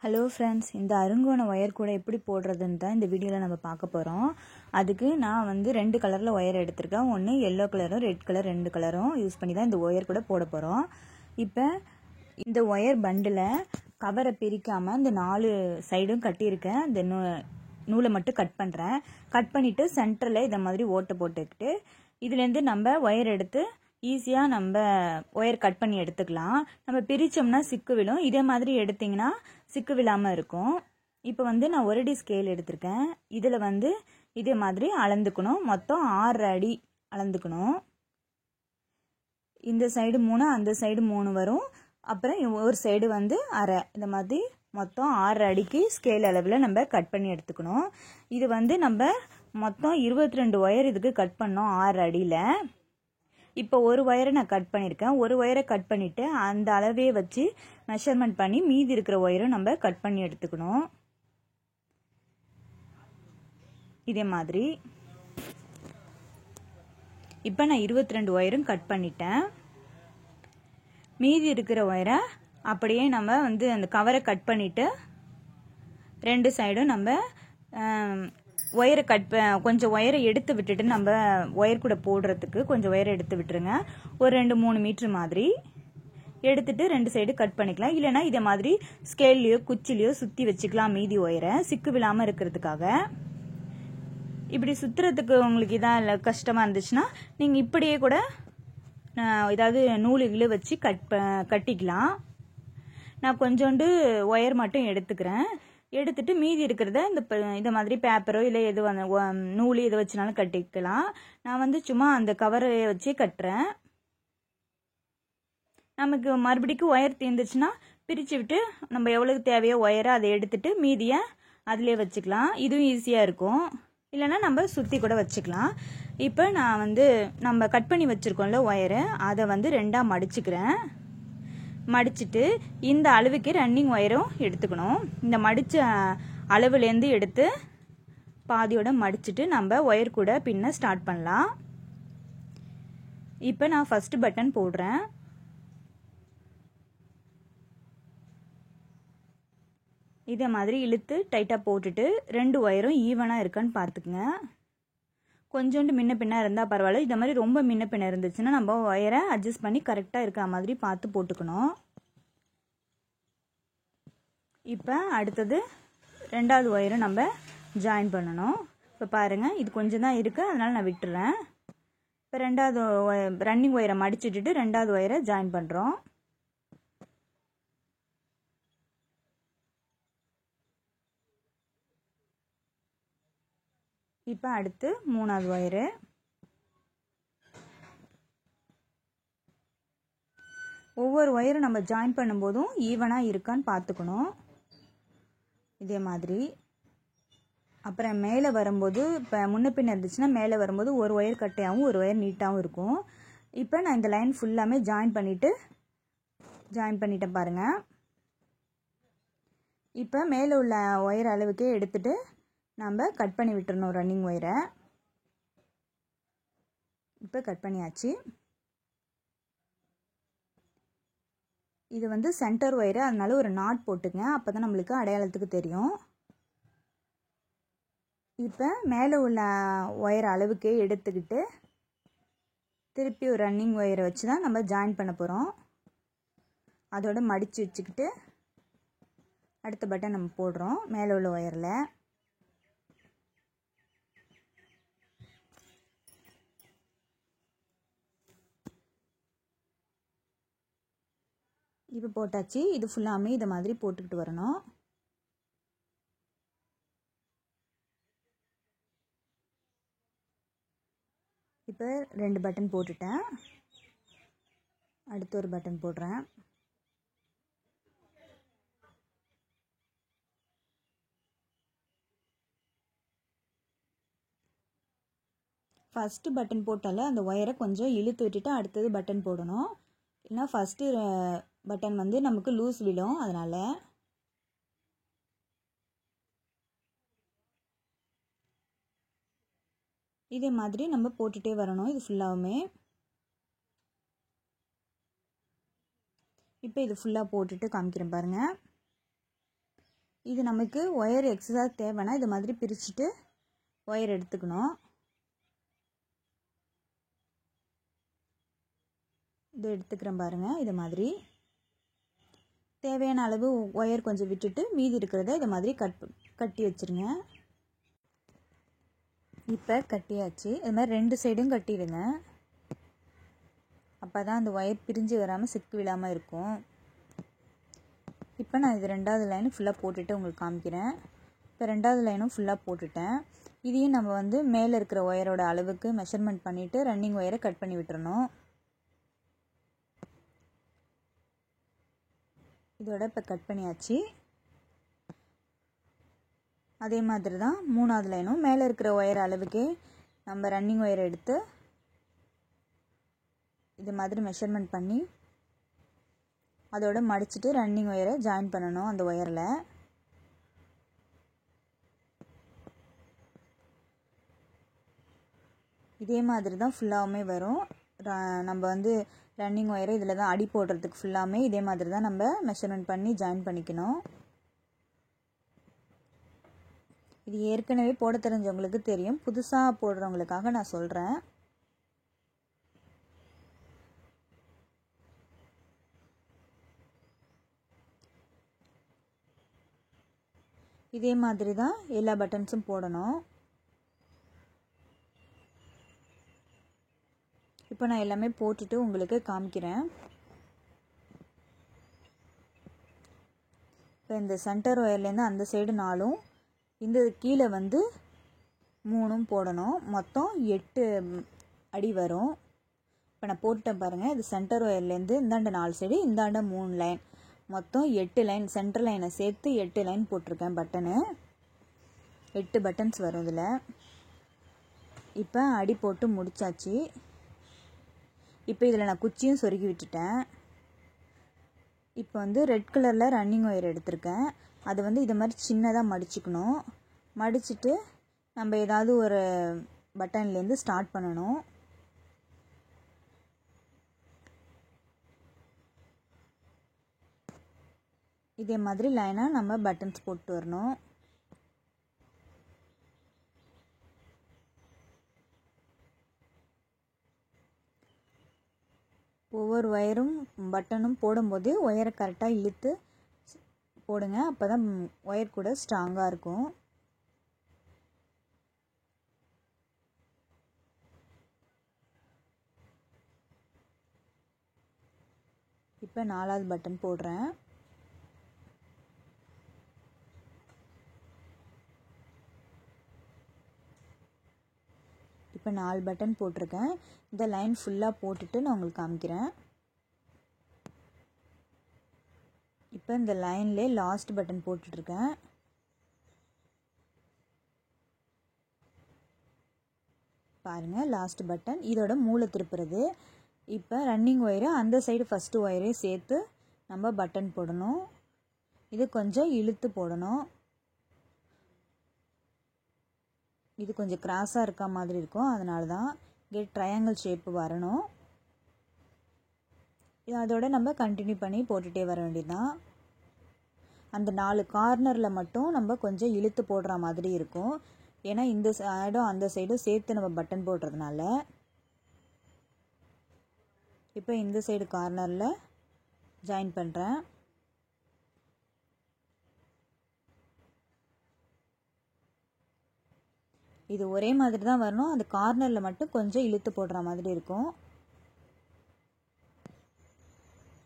Hello friends, இந்த அருங்கோண wire கூட எப்படி போடுறதுன்னு தான் இந்த வீடியோவில் நம்ம பார்க்க போகிறோம். அதுக்கு நான் வந்து 2 கலரில் ஒயர் எடுத்திருக்கேன். ஒன்று எல்லோ கலரும் ரெட் கலர் 2 கலரும் யூஸ் பண்ணி தான் இந்த ஒயர் கூட போட போகிறோம். இப்போ இந்த ஒயர் பண்டில் கவரை பிரிக்காமல் இந்த 4 சைடும் கட்டியிருக்கேன். இந்த நூலை மட்டும் கட் பண்ணுறேன். கட் பண்ணிவிட்டு சென்டரில் இதை மாதிரி ஓட்டை போட்டுக்கிட்டு இதுலேருந்து நம்ம ஒயர் எடுத்து ஈஸியாக நம்ம ஒயர் கட் பண்ணி எடுத்துக்கலாம். நம்ம பிரித்தோம்னா சிக்கு விழும். இதே மாதிரி எடுத்திங்கன்னா சிக்கு விழாமல் இருக்கும். இப்போ வந்து நான் 1 அடி ஸ்கேல் எடுத்திருக்கேன். இதில் வந்து இதே மாதிரி அளந்துக்கணும். மொத்தம் 6 அடி அளந்துக்கணும். இந்த சைடு 3, அந்த சைடு 3 வரும். அப்புறம் ஒரு சைடு வந்து அரை. இந்த மாதிரி மொத்தம் 6 அடிக்கு ஸ்கேல் அளவில் நம்ம கட் பண்ணி எடுத்துக்கணும். இது வந்து நம்ம மொத்தம் 22 ஒயர் இதுக்கு கட் பண்ணோம் 6 அடியில். இப்போ ஒரு ஒயரை நான் கட் பண்ணியிருக்கேன். ஒரு ஒயரை கட் பண்ணிவிட்டு அந்த அளவே வச்சு மெஷர்மெண்ட் பண்ணி மீதி இருக்கிற ஒயரும் நம்ம கட் பண்ணி எடுத்துக்கணும். இதே மாதிரி இப்போ நான் 22 ஒயரும் கட் பண்ணிட்டேன். மீதி இருக்கிற ஒயரை அப்படியே நம்ம வந்து அந்த கவரை கட் பண்ணிவிட்டு 2 சைடும் நம்ம ஒயரை கொஞ்சம் ஒயரை எடுத்து விட்டுட்டு நம்ம ஒயர் கூட போடுறதுக்கு கொஞ்சம் ஒயரை எடுத்து விட்டுருங்க. ஒரு 2-3 மீட்டர் மாதிரி எடுத்துட்டு 2 சைடு கட் பண்ணிக்கலாம். இல்லைனா இதே மாதிரி ஸ்கேல்லையோ குச்சிலையோ சுற்றி வச்சுக்கலாம். மீதி ஒயரை சிக்கு விழாமல் இருக்கிறதுக்காக. இப்படி சுற்றுறதுக்கு உங்களுக்கு இதாக கஷ்டமாக இருந்துச்சுன்னா நீங்கள் இப்படியே கூட ஏதாவது நூலுகளை வச்சு கட்டிக்கலாம். நான் கொஞ்சோண்டு ஒயர் மட்டும் எடுத்துக்கிறேன். எடுத்துட்டு மீதி இருக்கிறத இந்த மாதிரி பேப்பரோ இல்லை எது நூல் எது வச்சுனாலும் கட்டிக்கலாம். நான் வந்து சும்மா அந்த கவரை வச்சு கட்டுறேன். நமக்கு மறுபடிக்கும் ஒயர் தீர்ந்துச்சுன்னா பிரித்து விட்டு நம்ம எவ்வளோக்கு தேவையோ ஒயரை அதை எடுத்துட்டு மீதியை அதிலே வச்சுக்கலாம். இதுவும் ஈஸியாக இருக்கும். இல்லைன்னா நம்ம சுற்றி கூட வச்சுக்கலாம். இப்போ நான் வந்து நம்ம கட் பண்ணி வச்சுருக்கோம்ல ஒயரை, அதை வந்து 2ஆக மடிச்சுக்கிறேன். மடிச்சுட்டு இந்த அளவுக்கு ரன்னிங் ஒயரும் எடுத்துக்கணும். இந்த மடித்த அளவுலேருந்து எடுத்து பாதியோட மடிச்சுட்டு நம்ம ஒயர் கூட பின்ன ஸ்டார்ட் பண்ணலாம். இப்போ நான் ஃபர்ஸ்ட் பட்டன் போடுறேன். இதே மாதிரி இழுத்து டைட்டாக போட்டுட்டு 2 ஒயரும் ஈவனாக இருக்கான்னு பார்த்துக்குங்க. கொஞ்சோண்டு முன்ன பின்ன இருந்தால் பரவாயில்ல. இந்த மாதிரி ரொம்ப முன்ன பின்ன இருந்துச்சுன்னா நம்ம ஒயரை அட்ஜஸ்ட் பண்ணி கரெக்டாக இருக்கிற மாதிரி பார்த்து போட்டுக்கணும். இப்போ அடுத்தது 2வது ஒயரை நம்ம ஜாயின் பண்ணணும். இப்போ பாருங்கள், இது கொஞ்சம் தான் இருக்குது, அதனால் நான் விட்டுறேன். இப்போ 2வது ரன்னிங் ஒயரை மடிச்சுட்டு 2வது ஒயரை ஜாயின் பண்ணுறோம். இப்போ அடுத்து 3வது ஒயரு. ஒவ்வொரு ஒயரும் நம்ம ஜாயின் பண்ணும்போதும் ஈவனாக இருக்கான்னு பார்த்துக்கணும். இதே மாதிரி அப்புறம் மேலே வரும்போது இப்போ முன்ன பின்ன இருந்துச்சுன்னா மேலே வரும்போது ஒரு ஒயர் கட்டையாகவும் ஒரு ஒயர் நீட்டாகவும் இருக்கும். இப்போ நான் இந்த லைன் ஃபுல்லாமே ஜாயின் பண்ணிட்டேன் பாருங்கள். இப்போ மேலே உள்ள ஒயர் அளவுக்கே எடுத்துட்டு நம்ம கட் பண்ணி விட்டுறணும் ரன்னிங் ஒயரை. இப்போ கட் பண்ணியாச்சு. இது வந்து சென்டர் ஒயரு, அதனால ஒரு நாட் போட்டுங்க. அப்போ தான் நம்மளுக்கு அடையாளத்துக்கு தெரியும். இப்போ மேலே உள்ள ஒயர் அளவுக்கே எடுத்துக்கிட்டு திருப்பி ஒரு ரன்னிங் ஒயரை வச்சு தான் நம்ம ஜாயின் பண்ண போகிறோம். அதோட மடித்து வச்சுக்கிட்டு அடுத்த பட்டன் நம்ம போடுறோம் மேலே உள்ள ஒயரில். இப்போ போட்டாச்சு. இது ஃபுல்லாமே இதை மாதிரி போட்டுக்கிட்டு வரணும். இப்போ 2 பட்டன் போட்டுட்டேன். அடுத்து ஒரு பட்டன் போடுறேன். ஃபஸ்ட்டு பட்டன் போட்டால அந்த ஒயரை கொஞ்சம் இழுத்து விட்டுட்டு அடுத்தது பட்டன் போடணும். இல்லைனா ஃபஸ்ட்டு பட்டன் வந்து நமக்கு லூஸ் விழும். அதனால் இதே மாதிரி நம்ம போட்டுகிட்டே வரணும். இது ஃபுல்லாகவுமே இப்போ இது ஃபுல்லாக போட்டுட்டு காமிக்கிறேன் பாருங்கள். இது நமக்கு ஒயர் எக்ஸஸா தேவைன்னா இது மாதிரி பிரிச்சுட்டு ஒயர் எடுத்துக்கணும். இது எடுத்துக்கிறேன் பாருங்க. இது மாதிரி தேவையான அளவு ஒயர் கொஞ்சம் விட்டுட்டு மீதி இருக்கிறத இது மாதிரி கட்டி வச்சிருங்க. இப்போ கட்டியாச்சு. இது மாதிரி 2 சைடும் கட்டிடுங்க. அப்போ தான் அந்த ஒயர் பிரிஞ்சு வராமல் சிக்கு விழாமல் இருக்கும். இப்போ நான் இது 2வது லைன் ஃபுல்லாக போட்டுட்டு உங்களுக்கு காமிக்கிறேன். இப்போ 2வது லைனும் ஃபுல்லாக போட்டுட்டேன். இதையும் நம்ம வந்து மேலே இருக்கிற ஒயரோட அளவுக்கு மெஷர்மெண்ட் பண்ணிவிட்டு ரன்னிங் ஒயரை கட் பண்ணி விட்டுறணும். இதோட இப்போ கட் பண்ணியாச்சு. அதே மாதிரி தான் 3வது லைனும் மேலே இருக்கிற ஒயர் அளவுக்கு நம்ம ரன்னிங் ஒயரை எடுத்து இது மாதிரி மெஷர்மெண்ட் பண்ணி அதோட மடிச்சுட்டு ரன்னிங் ஒயரை ஜாயின் பண்ணணும் அந்த ஒயரில். இதே மாதிரி தான் ஃபுல்லாகவுமே வரும். நம்ம வந்து ரன்னிங் ஒயரை இதில் தான் அடி போடுறதுக்கு ஃபுல்லாமே இதே மாதிரி தான் நம்ம மெஷர்மெண்ட் பண்ணி ஜாயின் பண்ணிக்கணும். இது ஏற்கனவே போட தெரிஞ்சவங்களுக்கு தெரியும், புதுசாக போடுறவங்களுக்காக நான் சொல்கிறேன். இதே மாதிரி தான் எல்லா பட்டன்ஸும் போடணும். இப்போ நான் எல்லாமே போட்டுட்டு உங்களுக்கு காமிக்கிறேன். இப்போ இந்த சென்டர் ஒயர்லேருந்து அந்த சைடு 4ம் இந்த கீழே வந்து 3ம் போடணும். மொத்தம் 8 அடி வரும். இப்போ நான் போட்டுட்டேன் பாருங்கள். இது சென்டர் ஒயர்லேருந்து இந்தாண்ட 4 சைடு இந்தாண்ட 3 லைன், மொத்தம் 8 லைன். சென்டர் லைனை சேர்த்து 8 லைன் போட்டிருக்கேன். பட்டனு 8 பட்டன்ஸ் வரும் இதில். இப்போ அடி போட்டு முடிச்சாச்சு. இப்போ இதில் நான் குச்சியும் சொருகி விட்டுட்டேன். இப்போ வந்து ரெட் கலரில் ரன்னிங் ஒயர் எடுத்திருக்கேன். அது வந்து இது மாதிரி சின்னதாக மடிச்சுக்கணும். மடிச்சுட்டு நம்ம ஏதாவது ஒரு பட்டன்லேருந்து ஸ்டார்ட் பண்ணணும். இதே மாதிரி லைனாக நம்ம பட்டன்ஸ் போட்டு வரணும். ஒவ்வொரு ஒயரும் பட்டனும் போடும்போது ஒயரை கரெக்டாக இழுத்து போடுங்க. அப்போ தான் ஒயர் கூட ஸ்ட்ராங்காக இருக்கும். இப்போ 4வது பட்டன் போடுறேன். இப்போ 4 பட்டன் போட்டிருக்கேன். இந்த லைன் ஃபுல்லாக போட்டுட்டு நான் உங்களுக்கு காமிக்கிறேன். இப்போ இந்த லைன்லேயே லாஸ்ட் பட்டன் போட்டுட்ருக்கேன். பாருங்கள், லாஸ்ட் பட்டன். இதோட மூளை திருப்புறது. இப்போ ரன்னிங் ஒயரை அந்த சைடு ஃபஸ்ட்டு ஒயரையும் சேர்த்து நம்ம பட்டன் போடணும். இது கொஞ்சம் இழுத்து போடணும். இது கொஞ்சம் கிராஸாக இருக்க மாதிரி இருக்கும், அதனால தான் இங்கே ட்ரையாங்கிள் ஷேப்பு வரணும். அதோட நம்ம கண்டினியூ பண்ணி போட்டுகிட்டே வர வேண்டியதுதான். அந்த 4 கார்னரில் மட்டும் நம்ம கொஞ்சம் இழுத்து போடுற மாதிரி இருக்கும். ஏன்னா இந்த சைடும் அந்த சைடும் சேர்த்து நம்ம பட்டன் போடுறதுனால. இப்போ இந்த சைடு கார்னரில் ஜாயின் பண்ணுறேன். இது ஒரே மாதிரி தான் வரணும். அந்த கார்னரில் மட்டும் கொஞ்சம் இழுத்து போடுற மாதிரி இருக்கும்.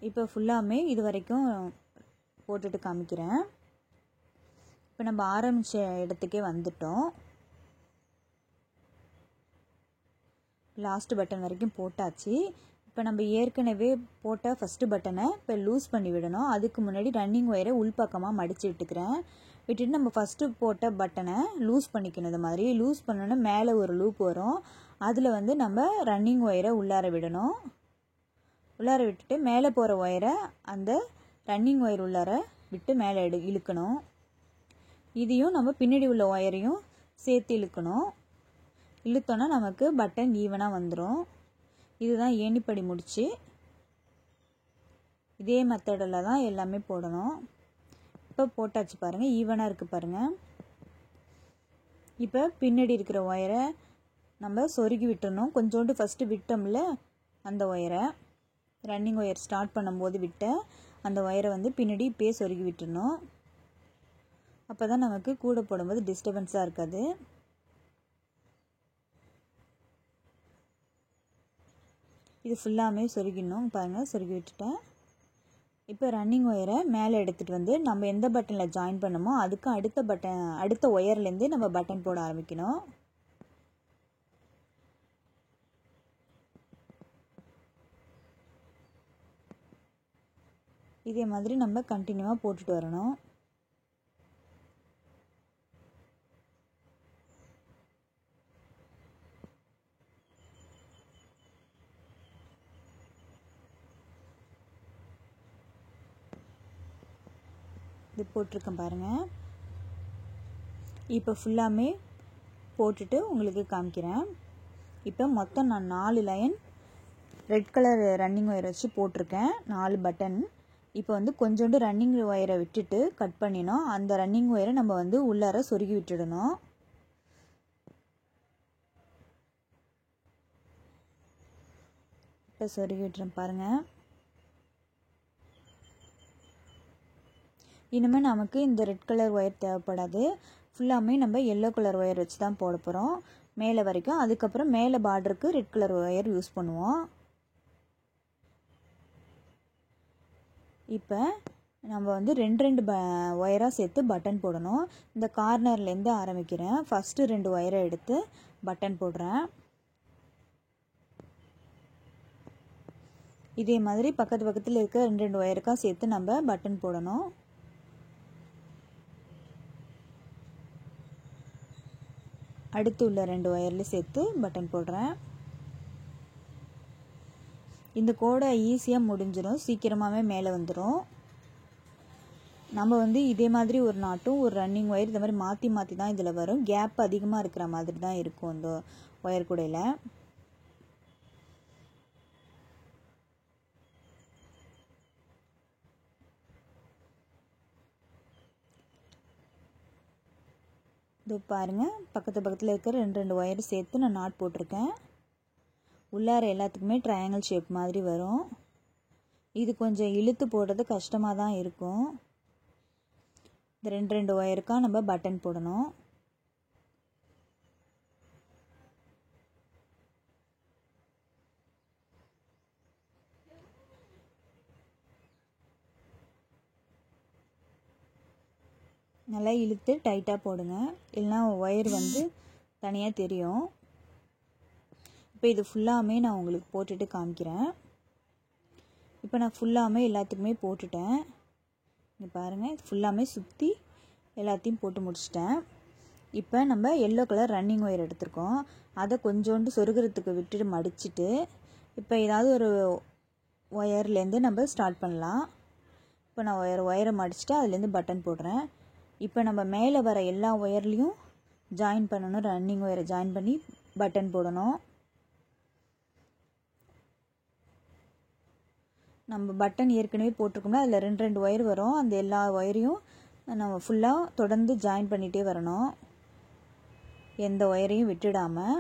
இப்போ ஃபுல்லாமே இது வரைக்கும் போட்டுட்டு காமிக்கிறேன். இப்போ நம்ம ஆரம்பித்த இடத்துக்கே வந்துட்டோம். லாஸ்ட் பட்டன் வரைக்கும் போட்டாச்சு. இப்போ நம்ம ஏற்கனவே போட்ட ஃபஸ்ட்டு பட்டனை இப்போ லூஸ் பண்ணி விடணும். அதுக்கு முன்னாடி ரன்னிங் ஒயரை உள்பக்கமாக மடித்து விட்டுக்கிறேன். விட்டுட்டு நம்ம ஃபஸ்ட்டு போட்ட பட்டனை லூஸ் பண்ணிக்கணும். இது மாதிரி லூஸ் பண்ணோன்னா மேலே ஒரு லூப் வரும். அதில் வந்து நம்ம ரன்னிங் ஒயரை உள்ளார விடணும். உள்ளார விட்டுட்டு மேலே போகிற ஒயரை அந்த ரன்னிங் ஒயர் உள்ளார விட்டு மேலே இழுக்கணும். இதையும் நம்ம பின்னாடி உள்ள ஒயரையும் சேர்த்து இழுக்கணும். இழுத்தோன்னா நமக்கு பட்டன் ஈவனாக வந்துடும். இதுதான் ஏணிப்படி முடிச்சு. இதே மெத்தடில் தான் எல்லாமே போடணும். இப்போ போட்டாச்சு பாருங்கள், ஈவனாக இருக்குது பாருங்கள். இப்போ பின்னாடி இருக்கிற ஒயரை நம்ம சொருகி விட்டுறணும். கொஞ்சோண்டு ஃபஸ்ட்டு விட்டோம்ல அந்த ஒயரை, ரன்னிங் ஒயர் ஸ்டார்ட் பண்ணும்போது விட்ட அந்த ஒயரை வந்து பின்னாடி இப்போயே சொருகி விட்டுறணும். அப்போ தான் நமக்கு கூட போடும்போது டிஸ்டர்பன்ஸாக இருக்காது. இது ஃபுல்லாமே சொருகிடணும் பாருங்கள், சொருகி விட்டுட்டேன். இப்போ ரன்னிங் ஒயரை மேலே எடுத்துகிட்டு வந்து நம்ம எந்த பட்டனில் ஜாயின் பண்ணமோ அதுக்கு அடுத்த ஒயர்லேருந்து நம்ம பட்டன் போட ஆரம்பிக்கணும். இதே மாதிரி நம்ம கண்டினியூவாக போட்டுட்டு வரணும். இது போட்டிருக்கேன் பாருங்கள். இப்போ ஃபுல்லாமே போட்டுட்டு உங்களுக்கு காமிக்கிறேன். இப்போ மொத்தம் நான் 4 line red colour running wire வச்சு போட்டிருக்கேன், 4 பட்டன். இப்போ வந்து கொஞ்சோண்டு ரன்னிங் ஒயரை விட்டுட்டு கட் பண்ணினோம். அந்த ரன்னிங் ஒயரை நம்ம வந்து உள்ளார சொருகி விட்டுடணும். இப்போ சொருகி விட்டுறேன் பாருங்கள். இனிமேல் நமக்கு இந்த ரெட் கலர் ஒயர் தேவைப்படாது. ஃபுல்லாமே நம்ம எல்லோ கலர் ஒயர் வச்சு தான் போட போகிறோம் மேலே வரைக்கும். அதுக்கப்புறம் மேலே பார்டருக்கு ரெட் கலர் ஒயர் யூஸ் பண்ணுவோம். இப்போ நம்ம வந்து ரெண்டு ஒயராக சேர்த்து பட்டன் போடணும். இந்த கார்னர்லேருந்து ஆரம்பிக்கிறேன். ஃபஸ்ட்டு 2 ஒயரை எடுத்து பட்டன் போடுறேன். இதே மாதிரி பக்கத்தில் இருக்க 2 ஒயருக்காக சேர்த்து நம்ம பட்டன் போடணும். அடுத்து உள்ள 2 ஒயர்லேயும் சேர்த்து பட்டன் போடுறேன். இந்த கோடை ஈஸியாக முடிஞ்சிடும், சீக்கிரமாகவே மேலே வந்துடும். நம்ம வந்து இதே மாதிரி ஒரு நாட்டும் ஒரு ரன்னிங் ஒயர் இந்த மாதிரி மாற்றி தான் இதில் வரும். கேப் அதிகமாக இருக்கிற மாதிரி தான் இருக்கும் இந்த ஒயர் கூடையில். இது பாருங்கள், பக்கத்தில் இருக்கிற 2 ஒயர் சேர்த்து நான் நாட் போட்டிருக்கேன். உள்ளார எல்லாத்துக்குமே ட்ரையாங்கிள் ஷேப் மாதிரி வரும். இது கொஞ்சம் இழுத்து போடுறது கஷ்டமாக தான் இருக்கும். இந்த 2 ஒயருக்காக நம்ம பட்டன் போடணும். நல்லா இழுத்து டைட்டாக போடுங்க, இல்லைனா ஒயர் வந்து தனியாக தெரியும். இப்போ இது ஃபுல்லாமே நான் உங்களுக்கு போட்டுட்டு காமிக்கிறேன். இப்போ நான் ஃபுல்லாமே எல்லாத்துக்குமே போட்டுட்டேன். இங்கே பாருங்கள், ஃபுல்லாமே சுற்றி எல்லாத்தையும் போட்டு முடிச்சிட்டேன். இப்போ நம்ம எல்லோ கலர் ரன்னிங் ஒயர் எடுத்திருக்கோம். அதை கொஞ்சோண்டு சொருகிறதுக்கு விட்டுட்டு மடிச்சுட்டு இப்போ ஏதாவது ஒரு ஒயர்லேருந்து நம்ம ஸ்டார்ட் பண்ணலாம். இப்போ நான் ஒயரை மடிச்சுட்டு அதுலேருந்து பட்டன் போடுறேன். இப்போ நம்ம மேலே வர எல்லா ஒயர்லேயும் ஜாயின் பண்ணணும். ரன்னிங் ஒயரை ஜாயின் பண்ணி பட்டன் போடணும். நம்ம பட்டன் ஏற்கனவே போட்டிருக்கோம்னா அதில் 2 ஒயர் வரும். அந்த எல்லா ஒயரையும் நம்ம ஃபுல்லாக தொடர்ந்து ஜாயின் பண்ணிகிட்டே வரணும், எந்த ஒயரையும் விட்டுடாமல்.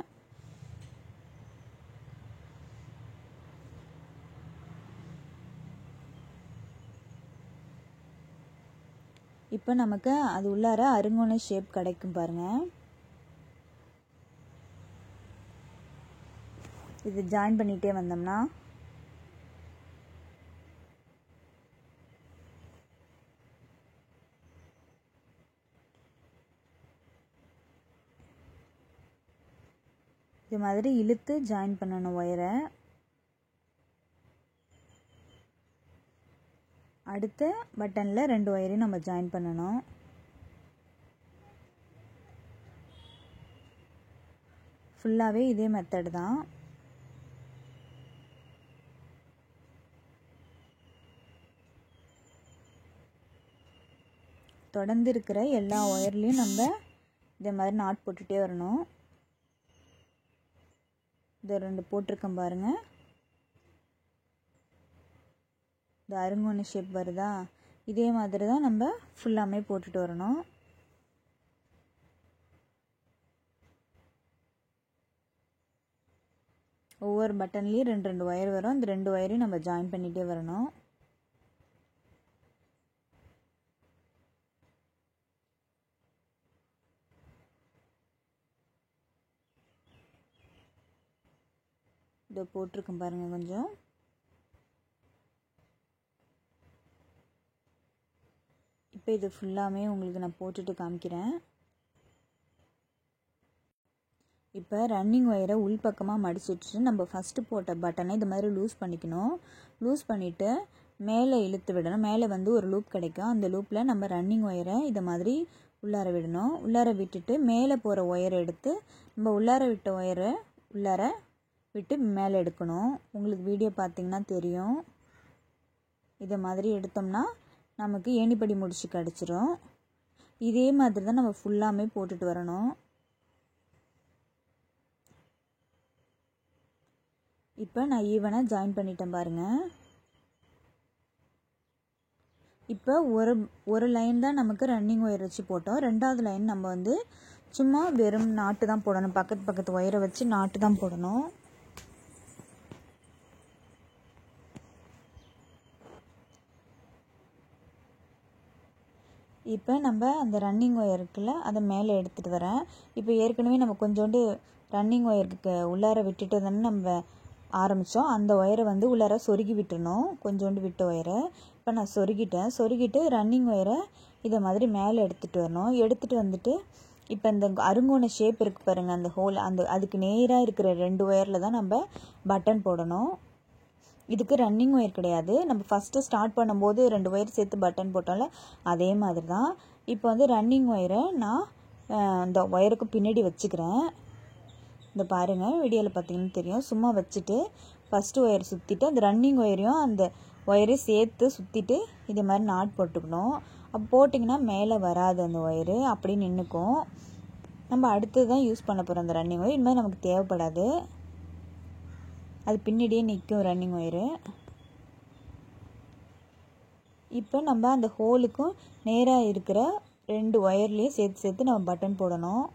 இப்போ நமக்கு அது உள்ளார அருங்கோண ஷேப் கிடைக்கும் பாருங்கள். இது ஜாயின் பண்ணிகிட்டே வந்தோம்னா இது மாதிரி இழுத்து ஜாயின் பண்ணணும் ஒயரை. அடுத்த பட்டனில் 2 ஒயரையும் நம்ம ஜாயின் பண்ணணும். ஃபுல்லாகவே இதே மெத்தட் தான். தொடர்ந்து இருக்கிற எல்லா ஒயர்லேயும் நம்ம இதே மாதிரி நாட் போட்டுகிட்டே வரணும். இது 2 போட்டிருக்கேன் பாருங்கள். இந்த அருங்கோண ஷேப் வருதா, இதே மாதிரி தான் நம்ம ஃபுல்லாமே போட்டுட்டு வரணும். ஒவ்வொரு பட்டன்லேயும் 2 ஒயர் வரும். அந்த 2 ஒயரையும் நம்ம ஜாயின் பண்ணிகிட்டே வரணும். இதை போட்டிருக்கேன் பாருங்கள் கொஞ்சம். இப்போ இது ஃபுல்லாமே உங்களுக்கு நான் போட்டுட்டு காமிக்கிறேன். இப்போ ரன்னிங் ஒயரை உள்பக்கமாக மடிச்சு வச்சுட்டு நம்ம ஃபஸ்ட்டு போட்ட பட்டனை இது மாதிரி லூஸ் பண்ணிக்கணும். லூஸ் பண்ணிவிட்டு மேலே இழுத்து விடணும். மேலே வந்து ஒரு லூப் கிடைக்கும். அந்த லூப்பில் நம்ம ரன்னிங் ஒயரை இதை மாதிரி உள்ளார விடணும். உள்ளார விட்டுட்டு மேலே போகிற ஒயரை எடுத்து நம்ம உள்ளார விட்ட ஒயரை உள்ளார விட்டு மேலே எடுக்கணும். உங்களுக்கு வீடியோ பார்த்திங்கன்னா தெரியும். இதை மாதிரி எடுத்தோம்னா நமக்கு ஏணிப்படி முடிச்சு கிடச்சிரும். இதே மாதிரி தான் நம்ம ஃபுல்லாமே போட்டுட்டு வரணும். இப்போ நான் ஈவனாக ஜாயின் பண்ணிட்டேன் பாருங்கள். இப்போ ஒரு லைன் தான் நமக்கு ரன்னிங் ஒயர் வச்சு போட்டோம். 2வது லைன் நம்ம வந்து சும்மா வெறும் நாட்டு தான் போடணும். பக்கத்து ஒயரை வச்சு நாட்டு தான் போடணும். இப்போ நம்ம அந்த ரன்னிங் ஒயர் இருக்குல்ல அதை மேலே எடுத்துகிட்டு வரேன். இப்போ ஏற்கனவே நம்ம கொஞ்சோண்டு ரன்னிங் ஒயருக்கு உள்ளார விட்டுட்டு தானே நம்ம ஆரம்பித்தோம். அந்த ஒயரை வந்து உள்ளார சொருகி விட்டுணும். கொஞ்சோண்டு விட்ட ஒயரை இப்போ நான் சொருகிட்டு ரன்னிங் ஒயரை இதை மாதிரி மேலே எடுத்துகிட்டு வரணும். எடுத்துகிட்டு வந்துட்டு இப்போ இந்த அருங்கோண ஷேப் இருக்குது பாருங்கள், அந்த ஹோல் அதுக்கு நேராக இருக்கிற 2 ஒயரில் தான் நம்ம பட்டன் போடணும். இதுக்கு ரன்னிங் ஒயர் கிடையாது. நம்ம ஃபஸ்ட்டு ஸ்டார்ட் பண்ணும்போது 2 ஒயர் சேர்த்து பட்டன் போட்டோம்ல அதே மாதிரி தான். இப்போ வந்து ரன்னிங் ஒயரை நான் இந்த ஒயருக்கு பின்னாடி வச்சுக்கிறேன். இந்த பாருங்கள் வீடியோவில் பார்த்தீங்கன்னா தெரியும். சும்மா வச்சுட்டு ஃபஸ்ட்டு ஒயர் சுற்றிட்டு அந்த ரன்னிங் ஒயரையும் அந்த ஒயரையும் சேர்த்து சுற்றிட்டு இதே மாதிரி நாட் போட்டுக்கணும். அப்போ போட்டிங்கன்னா மேலே வராது அந்த ஒயரு, அப்படி நின்றுக்கும். நம்ம அடுத்து தான் யூஸ் பண்ண போகிறோம் அந்த ரன்னிங் ஒயர். இனிமேல் நமக்கு தேவைப்படாது, அது பின்னாடியே நிற்கும் ரன்னிங் ஒயரு. இப்போ நம்ம அந்த ஹோலுக்கும் நேராக இருக்கிற 2 ஒயர்லேயும் சேர்த்து நம்ம பட்டன் போடணும்.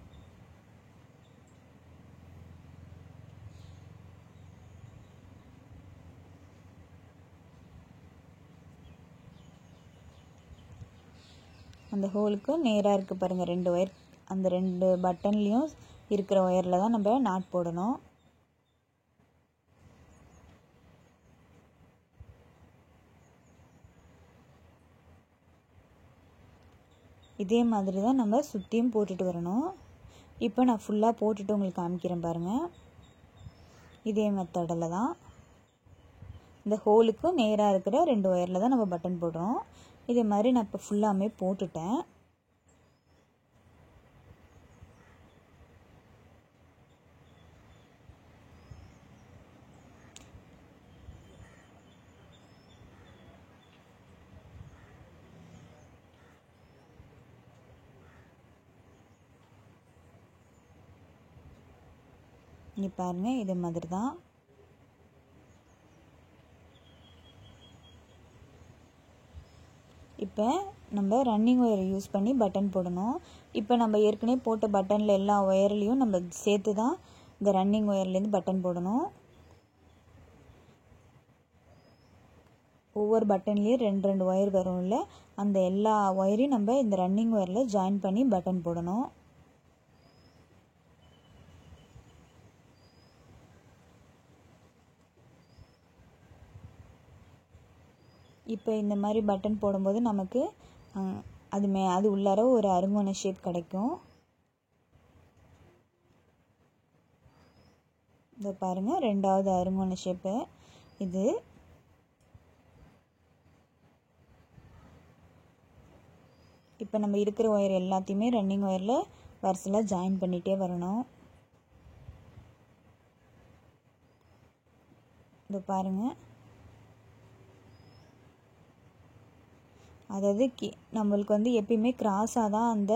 அந்த ஹோலுக்கு நேராக இருக்குது பாருங்கள் 2 ஒயர். அந்த 2 பட்டன்லேயும் இருக்கிற ஒயரில் தான் நம்ம நாட் போடணும். இதே மாதிரி தான் நம்ம சுற்றியும் போட்டுட்டு வரணும். இப்போ நான் ஃபுல்லாக போட்டுட்டு உங்களுக்கு காமிக்கிறேன் பாருங்கள். இதே மெத்தடில் தான் இந்த ஹோலுக்கு நேராக இருக்கிற 2 ஒயரில் தான் நம்ம பட்டன் போடுறோம். இதே மாதிரி நான் இப்போ ஃபுல்லாமே போட்டுட்டேன். இங்கே பாருங்கள் இதே மாதிரி தான். இப்போ நம்ம ரன்னிங் ஒயரை யூஸ் பண்ணி பட்டன் போடணும். இப்போ நம்ம ஏற்கனவே போட்ட பட்டனில் எல்லா ஒயர்லேயும் நம்ம சேர்த்து தான் இந்த ரன்னிங் ஒயர்லேருந்து பட்டன் போடணும். ஒவ்வொரு பட்டன்லேயும் 2 ஒயர் வரும்ல, அந்த எல்லா ஒயரையும் நம்ம இந்த ரன்னிங் ஒயரில் ஜாயின் பண்ணி பட்டன் போடணும். இப்போ இந்த மாதிரி பட்டன் போடும்போது நமக்கு அது உள்ளார ஒரு அருங்கோண ஷேப் கிடைக்கும். இதை பாருங்கள் 2வது அருங்கோண ஷேப்பு இது. இப்போ நம்ம இருக்கிற ஒயர் எல்லாத்தையுமே ரன்னிங் ஒயரில் வரிசையில் ஜாயின் பண்ணிகிட்டே வரணும். இதை பாருங்கள். அதாவது நம்மளுக்கு வந்து எப்பயுமே கிராஸாக தான் அந்த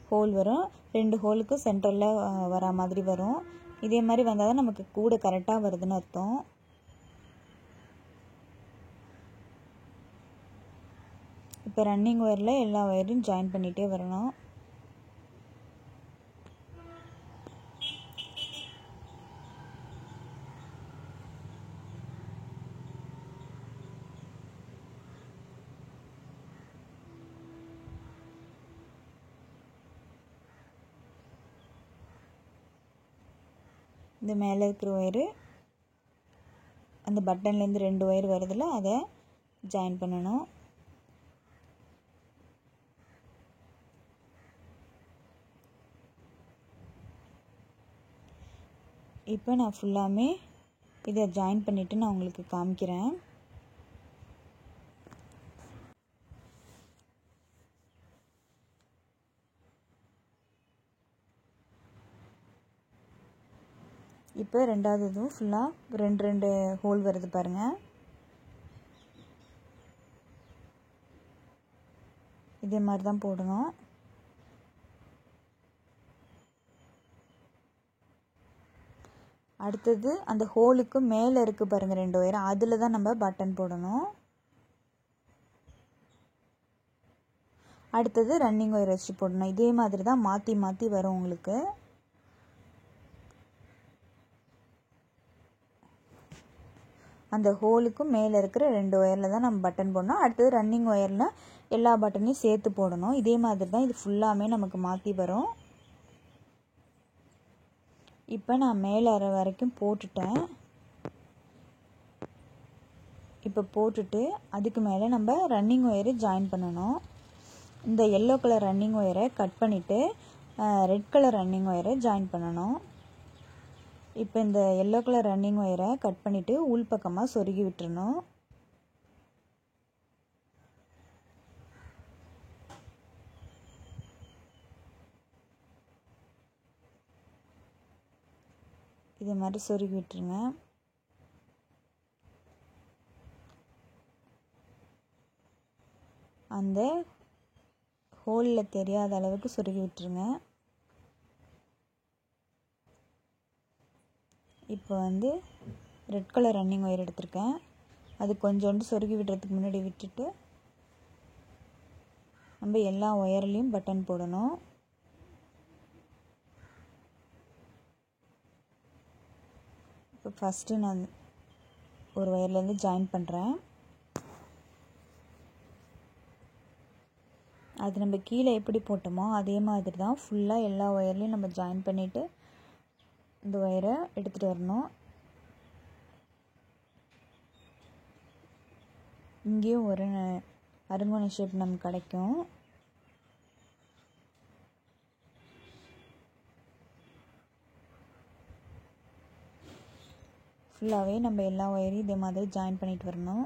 ஹோல் வரும். 2 ஹோலுக்கு சென்டரில் வர மாதிரி வரும். இதே மாதிரி வந்தால் தான் நமக்கு கூட கரெக்டாக வருதுன்னு அர்த்தம். இப்போ இப்போ ரன்னிங் ஒயரில் எல்லா ஒயரையும் ஜாயின் பண்ணிகிட்டே வரணும். இந்த மேலே இருக்கிற ஒயரு அந்த பட்டன்லேருந்து 2 ஒயர் வருதுல அதை ஜாயின் பண்ணணும். இப்போ நான் ஃபுல்லாமே இதை ஜாயின் பண்ணிவிட்டு நான் உங்களுக்கு காமிக்கிறேன். இப்போ ரெண்டாவது இதுவும் ஃபுல்லாக 2 ஹோல் வருது பாருங்கள். இதே மாதிரி தான் போடணும். அடுத்தது அந்த ஹோலுக்கு மேலே இருக்குது பாருங்கள் 2 ஒயர், அதில் தான் நம்ம பட்டன் போடணும். அடுத்தது ரன்னிங் ஒயர் வச்சு போடணும். இதே மாதிரி தான் மாற்றி மாற்றி வரும் உங்களுக்கு. அந்த ஹோலுக்கும் மேலே இருக்கிற 2 ஒயரில் தான் நம்ம பட்டன் போடணும். அடுத்தது ரன்னிங் ஒயரில் எல்லா பட்டனையும் சேர்த்து போடணும். இதே மாதிரி தான் இது ஃபுல்லாமே நமக்கு மாற்றி வரும். இப்போ நான் மேலே வரைக்கும் போட்டுட்டேன். இப்போ போட்டுட்டு அதுக்கு மேலே நம்ம ரன்னிங் ஒயரை ஜாயின் பண்ணணும். இந்த எல்லோ கலர் ரன்னிங் ஒயரை கட் பண்ணிவிட்டு ரெட் கலர் ரன்னிங் ஒயரை ஜாயின் பண்ணணும். இப்போ இந்த எல்லோ கலர் ரன்னிங் ஒயரை கட் பண்ணிவிட்டு உள்பக்கமாக சொருகி விட்டுறணும். இதே மாதிரி சொருகி விட்டுருங்க. அந்த ஹோலில் தெரியாத அளவுக்கு சொருகி விட்டுருங்க. இப்போ வந்து ரெட் கலர் ரன்னிங் ஒயர் எடுத்திருக்கேன். அது கொஞ்சோண்டு சொருகி விடுறதுக்கு முன்னாடி விட்டுட்டு நம்ம எல்லா ஒயர்லேயும் பட்டன் போடணும். இப்போ ஃபஸ்ட்டு நான் ஒரு ஒயர்லேருந்து ஜாயின் பண்ணுறேன். அது நம்ம கீழே எப்படி போட்டோமோ அதே மாதிரி தான் ஃபுல்லாக எல்லா ஒயர்லேயும் நம்ம ஜாயின் பண்ணிவிட்டு இந்த ஒயரை எடுத்துகிட்டு வரணும். இங்கேயும் ஒரு அருங்கோண ஷேப் நமக்கு கிடைக்கும். ஃபுல்லாகவே நம்ம எல்லா ஒயரையும் இதே மாதிரி ஜாயின் பண்ணிட்டு வரணும்.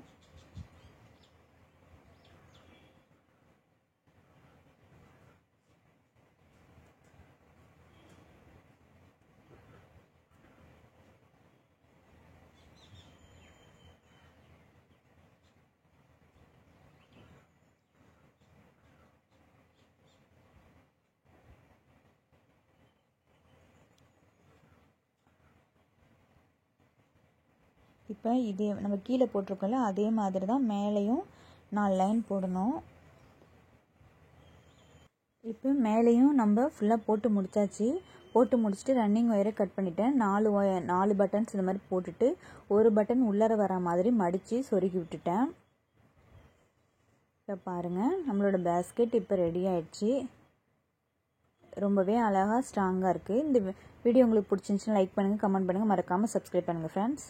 இப்போ இதே நம்ம கீழே போட்டிருக்கோம்ல அதே மாதிரி தான் மேலேயும் 4 லைன் போடணும். இப்போ மேலேயும் நம்ம ஃபுல்லாக போட்டு முடிச்சாச்சு. போட்டு முடிச்சுட்டு ரன்னிங் ஒயரை கட் பண்ணிட்டேன். 4 பட்டன்ஸ் இந்த மாதிரி போட்டுட்டு ஒரு பட்டன் உள்ளர வர மாதிரி மடித்து சொருகி விட்டுட்டேன். இப்போ பாருங்கள் நம்மளோட பேஸ்கெட் இப்போ ரெடி ஆயிடுச்சு. ரொம்பவே அழகாக ஸ்ட்ராங்காக இருக்குது. இந்த வீடியோ உங்களுக்கு பிடிச்சிருந்துச்சுன்னா லைக் பண்ணுங்கள், கமெண்ட் பண்ணுங்கள், மறக்காமல் சப்ஸ்கிரைப் பண்ணுங்கள் ஃப்ரெண்ட்ஸ்.